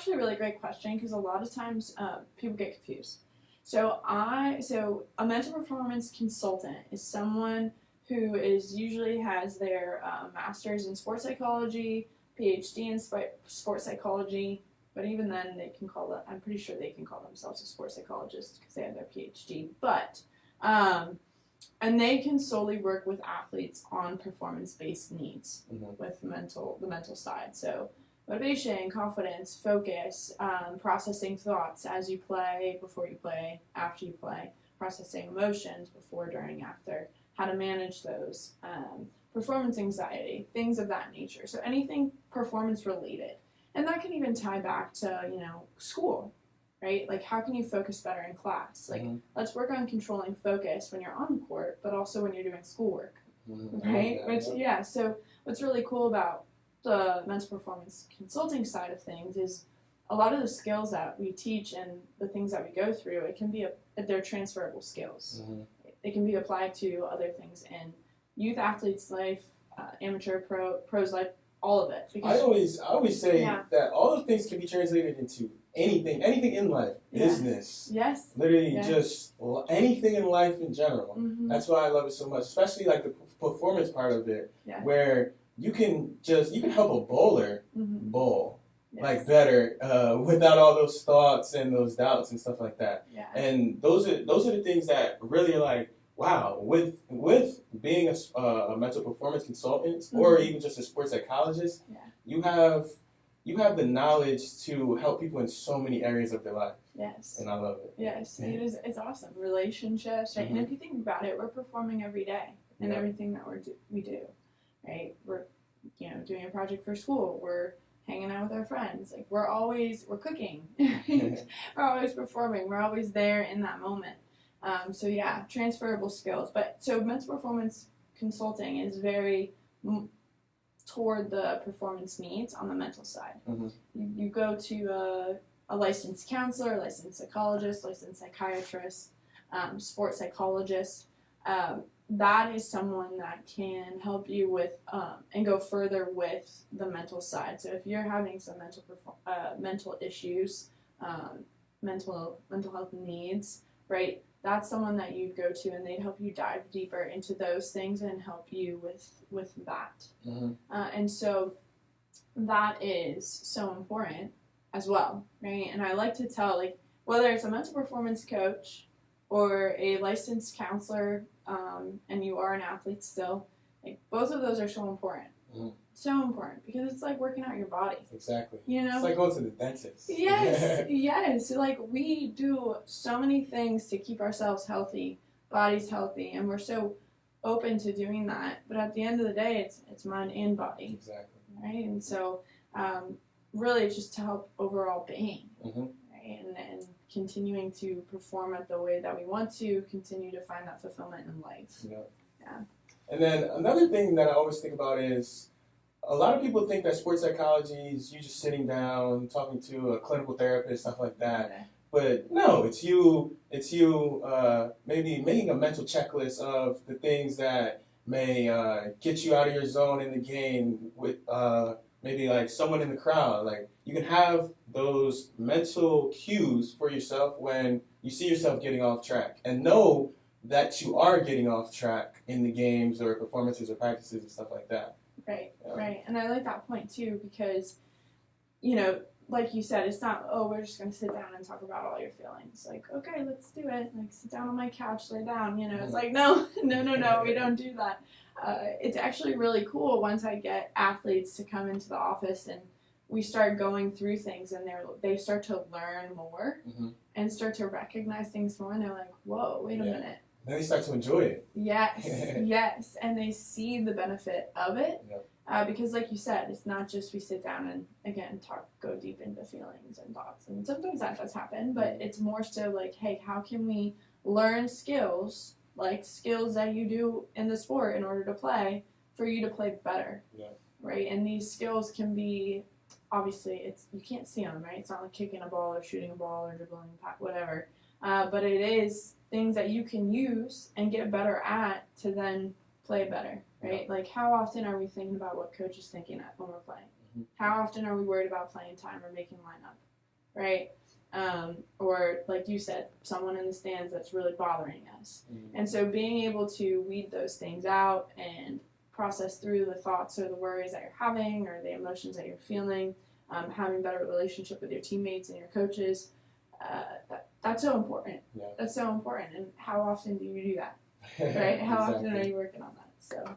actually a really great question because a lot of times people get confused. So a mental performance consultant is someone who is usually has their master's in sports psychology, PhD in sports psychology, but even then I'm pretty sure they can call themselves a sports psychologist because they have their PhD. But and they can solely work with athletes on performance-based needs with the mental side. So motivation, confidence, focus, processing thoughts as you play, before you play, after you play, processing emotions before, during, after, how to manage those, performance anxiety, things of that nature. So anything performance related. And that can even tie back to, school, right? Like, how can you focus better in class? Like, let's work on controlling focus when you're on the court, but also when you're doing schoolwork, right? So what's really cool about the mental performance consulting side of things is a lot of the skills that we teach and the things that we go through, they're transferable skills. They can be applied to other things in youth athletes' life, amateur, pros' life, all of it. I always say that all of things can be translated into anything in life, business, literally just anything in life in general. That's why I love it so much, especially like the performance part of it, where you can help a bowler bowl like better without all those thoughts and those doubts and stuff like that. And those are the things that really are like, wow, with being a mental performance consultant or even just a sports psychologist, you have the knowledge to help people in so many areas of their life. And I love it. It's awesome. Relationships, right? And if you think about it, we're performing every day in everything that we do, right? We're doing a project for school. We're hanging out with our friends. Like we're cooking. We're always performing. We're always there in that moment. Transferable skills. But so mental performance consulting is very toward the performance needs on the mental side. You go to a licensed counselor, licensed psychologist, licensed psychiatrist, sports psychologist. That is someone that can help you with and go further with the mental side. So if you're having some mental issues, mental health needs, right? That's someone that you'd go to, and they'd help you dive deeper into those things and help you with that. And so that is so important as well, right? And I like to tell, like, whether it's a mental performance coach or a licensed counselor, and you are an athlete still, like, both of those are so important. So important, because it's like working out your body. Exactly. It's like going to the dentist. Yes. Like, we do so many things to keep ourselves healthy, bodies healthy, and we're so open to doing that. But at the end of the day, it's mind and body. Exactly. Right? And so, really, it's just to help overall being. Right? And continuing to perform at the way that we want to, continue to find that fulfillment in life. And then another thing that I always think about is, a lot of people think that sports psychology is you just sitting down, talking to a clinical therapist, stuff like that. But no, it's you maybe making a mental checklist of the things that may get you out of your zone in the game with maybe like someone in the crowd. Like, you can have those mental cues for yourself when you see yourself getting off track, and know that you are getting off track in the games or performances or practices and stuff like that. Right. And I like that point too, because, like you said, it's not, we're just going to sit down and talk about all your feelings. Like, okay, let's do it. Like, sit down on my couch, lay down, It's like, no, we don't do that. It's actually really cool once I get athletes to come into the office and we start going through things, and they start to learn more and start to recognize things more, and they're like, whoa, wait a minute. Then they start to enjoy it. Yes, and they see the benefit of it. Because, like you said, it's not just we sit down and, again, go deep into feelings and thoughts. And sometimes that does happen, but it's more so like, hey, how can we learn skills, like skills that you do in the sport in order to play, for you to play better, right? And these skills can be, obviously, you can't see them, right? It's not like kicking a ball or shooting a ball or dribbling, whatever. But it is things that you can use and get better at to then play better, right? Like, how often are we thinking about what coach is thinking at when we're playing? Mm-hmm. How often are we worried about playing time or making lineup, right? Or like you said, someone in the stands that's really bothering us. Mm-hmm. And so being able to weed those things out and process through the thoughts or the worries that you're having or the emotions that you're feeling, having a better relationship with your teammates and your coaches, that's so important. Yeah. That's so important. And how often do you do that? Right? How Exactly. often are you working on that? So